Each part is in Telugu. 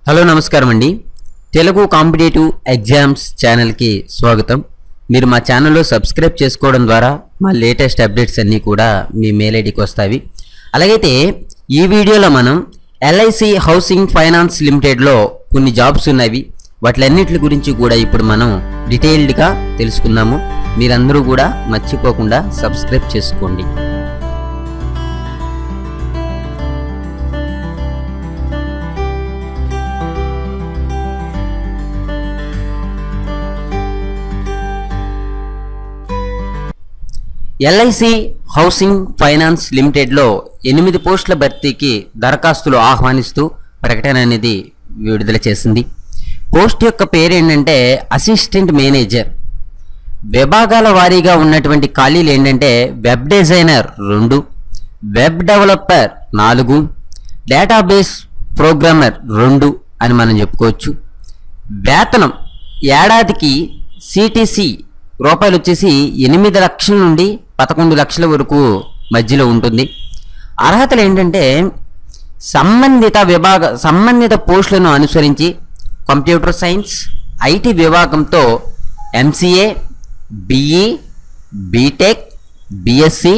హలో నమస్కారం అండి. తెలుగు కాంపిటేటివ్ ఎగ్జామ్స్ ఛానల్కి స్వాగతం. మీరు మా ఛానల్లో సబ్స్క్రైబ్ చేసుకోవడం ద్వారా మా లేటెస్ట్ అప్డేట్స్ అన్నీ కూడా మీ మెయిల్ ఐడికి వస్తాయి. అలాగైతే ఈ వీడియోలో మనం ఎల్ఐసి హౌసింగ్ ఫైనాన్స్ లిమిటెడ్లో కొన్ని జాబ్స్ ఉన్నవి. వాటిలన్నిటి గురించి కూడా ఇప్పుడు మనం డీటెయిల్డ్గా తెలుసుకుందాము. మీరందరూ కూడా మర్చిపోకుండా సబ్స్క్రైబ్ చేసుకోండి. ఎల్ఐసి హౌసింగ్ ఫైనాన్స్ లిమిటెడ్లో 8 పోస్టుల భర్తీకి దరఖాస్తులు ఆహ్వానిస్తూ ప్రకటన అనేది విడుదల చేసింది. పోస్ట్ యొక్క పేరు ఏంటంటే అసిస్టెంట్ మేనేజర్. విభాగాల వారీగా ఉన్నటువంటి ఖాళీలు ఏంటంటే web designer 2, web developer 4, database programmer 2 అని మనం చెప్పుకోవచ్చు. వేతనం ఏడాదికి సిటిసి రూపాయలు వచ్చేసి 8 లక్షల నుండి 11 లక్షల వరకు మధ్యలో ఉంటుంది. అర్హతలు ఏంటంటే సంబంధిత పోస్టులను అనుసరించి కంప్యూటర్ సైన్స్, ఐటీ విభాగంతో ఎంసీఏ, బిఈ, బీటెక్, బిఎస్సి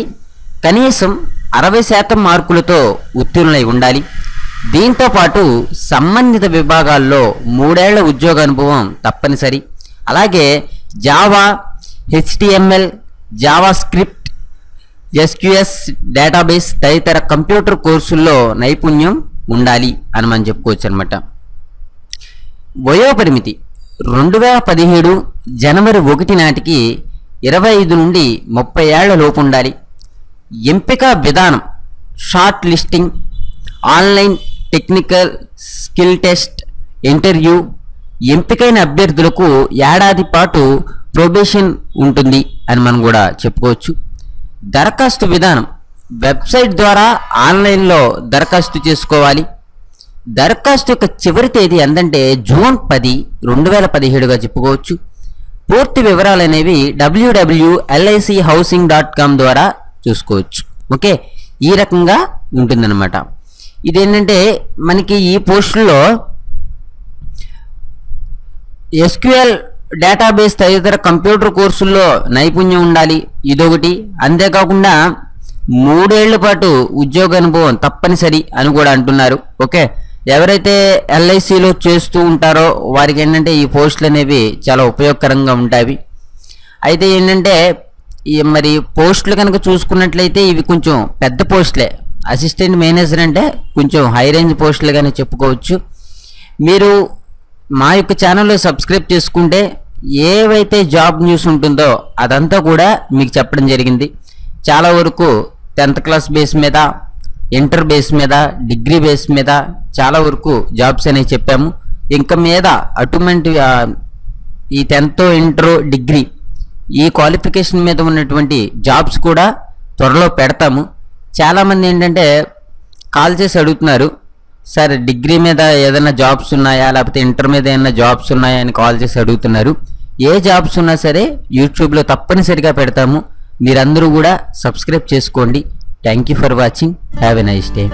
కనీసం 60% మార్కులతో ఉత్తీర్ణులై ఉండాలి. దీంతో పాటు సంబంధిత విభాగాల్లో 3 ఏళ్ల ఉద్యోగ అనుభవం తప్పనిసరి. అలాగే Java, HTML, Java script, SQS database తదితర కంప్యూటర్ కోర్సుల్లో నైపుణ్యం ఉండాలి అని మనం చెప్పుకోవచ్చు అనమాట. వయోపరిమితి 2017 జనవరి 1 నాటికి 25 నుండి 30 ఏళ్ల లోపు ఉండాలి. ఎంపిక విధానం short listing, online technical skill test, interview. ఎంపికైన అభ్యర్థులకు ఏడాది పాటు ప్రొబేషన్ ఉంటుంది అని మనం కూడా చెప్పుకోవచ్చు. దరఖాస్తు విధానం వెబ్సైట్ ద్వారా ఆన్లైన్లో దరఖాస్తు చేసుకోవాలి. దరఖాస్తు యొక్క చివరి తేదీ ఎంతంటే జూన్ 10, 2017గా చెప్పుకోవచ్చు. పూర్తి వివరాలు అనేవి www.licihousing.com ద్వారా చూసుకోవచ్చు. ఓకే, ఈ రకంగా ఉంటుందన్నమాట. ఇదేంటంటే మనకి ఈ పోస్టుల్లో ఎస్క్యూఎల్ డేటాబేస్ తదితర కంప్యూటర్ కోర్సుల్లో నైపుణ్యం ఉండాలి, ఇదొకటి. అంతేకాకుండా 3 ఏళ్ల పాటు ఉద్యోగ అనుభవం తప్పనిసరి అని కూడా అంటున్నారు. ఓకే, ఎవరైతే ఎల్ఐసిలో చేస్తూ ఉంటారో వారికి ఏంటంటే ఈ పోస్టులు అనేవి చాలా ఉపయోగకరంగా ఉంటాయి. అయితే ఏంటంటే మరి పోస్టులు కనుక చూసుకున్నట్లయితే ఇవి కొంచెం పెద్ద పోస్టులే. అసిస్టెంట్ మేనేజర్ అంటే కొంచెం హై రేంజ్ పోస్టులుగానే చెప్పుకోవచ్చు. మీరు మా యొక్క ఛానల్లో సబ్స్క్రైబ్ చేసుకుంటే ఏవైతే జాబ్ న్యూస్ ఉంటుందో అదంతా కూడా మీకు చెప్పడం జరిగింది. చాలా వరకు 10th క్లాస్ బేస్ మీద, ఇంటర్ బేస్ మీద, డిగ్రీ బేస్ మీద చాలా వరకు జాబ్స్ అనేవి చెప్పాము. ఇంకా మీద అటువంటి ఈ 10th, ఇంటర్, డిగ్రీ ఈ క్వాలిఫికేషన్ మీద ఉన్నటువంటి జాబ్స్ కూడా త్వరలో పెడతాము. చాలామంది ఏంటంటే కాల్ చేసి అడుగుతున్నారు, సార్ డిగ్రీ మీద ఏదైనా జాబ్స్ ఉన్నాయా, లేకపోతే ఇంటర్ మీద ఏదైనా జాబ్స్ ఉన్నాయా అని కాల్ చేసి అడుగుతున్నారు. ఏ జాబ్స్ ఉన్నా సరే యూట్యూబ్లో తప్పనిసరిగా పెడతాము. మీరందరూ కూడా సబ్స్క్రైబ్ చేసుకోండి. Thank you for watching. Have a nice day.